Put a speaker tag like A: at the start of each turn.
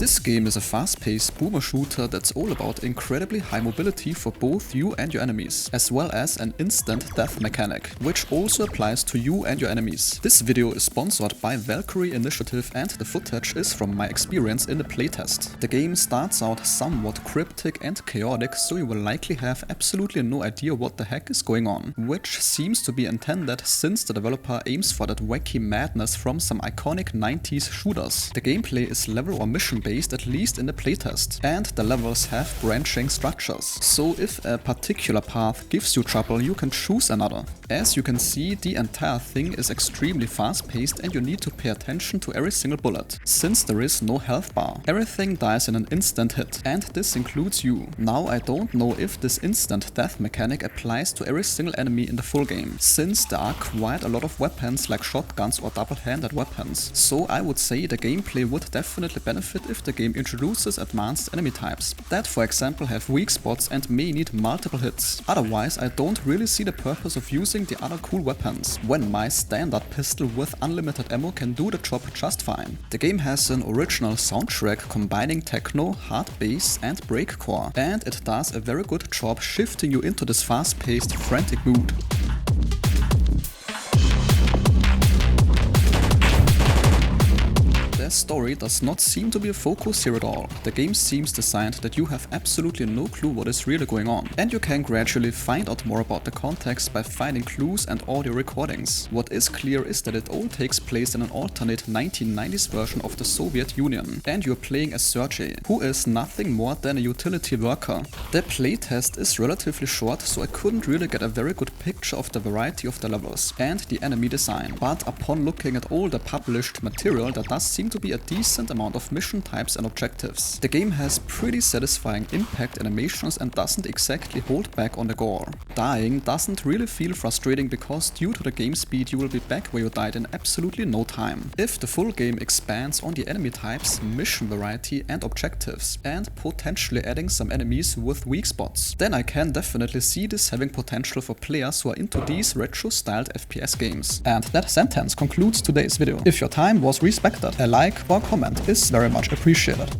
A: This game is a fast-paced boomer shooter that's all about incredibly high mobility for both you and your enemies, as well as an instant death mechanic, which also applies to you and your enemies. This video is sponsored by Valkyrie Initiative and the footage is from my experience in the playtest. The game starts out somewhat cryptic and chaotic, so you will likely have absolutely no idea what the heck is going on, which seems to be intended since the developer aims for that wacky madness from some iconic 90s shooters. The gameplay is level or mission based, at least in the playtest, and the levels have branching structures. So if a particular path gives you trouble, you can choose another. As you can see, the entire thing is extremely fast paced and you need to pay attention to every single bullet, since there is no health bar. Everything dies in an instant hit, and this includes you. Now I don't know if this instant death mechanic applies to every single enemy in the full game, since there are quite a lot of weapons like shotguns or double-handed weapons. So I would say the gameplay would definitely benefit if the game introduces advanced enemy types that, for example, have weak spots and may need multiple hits. Otherwise, I don't really see the purpose of using the other cool weapons, when my standard pistol with unlimited ammo can do the job just fine. The game has an original soundtrack combining techno, hard bass and breakcore, and it does a very good job shifting you into this fast-paced, frantic mood. The story does not seem to be a focus here at all. The game seems designed that you have absolutely no clue what is really going on, and you can gradually find out more about the context by finding clues and audio recordings. What is clear is that it all takes place in an alternate 1990s version of the Soviet Union, and you're playing as Sergei, who is nothing more than a utility worker. The playtest is relatively short, so I couldn't really get a very good picture of the variety of the levels and the enemy design, but upon looking at all the published material, there does seem to be a decent amount of mission types and objectives. The game has pretty satisfying impact animations and doesn't exactly hold back on the gore. Dying doesn't really feel frustrating because due to the game speed you will be back where you died in absolutely no time. If the full game expands on the enemy types, mission variety and objectives, and potentially adding some enemies with weak spots, then I can definitely see this having potential for players who are into these retro-styled FPS games. And that sentence concludes today's video. If your time was respected, a like or comment is very much appreciated.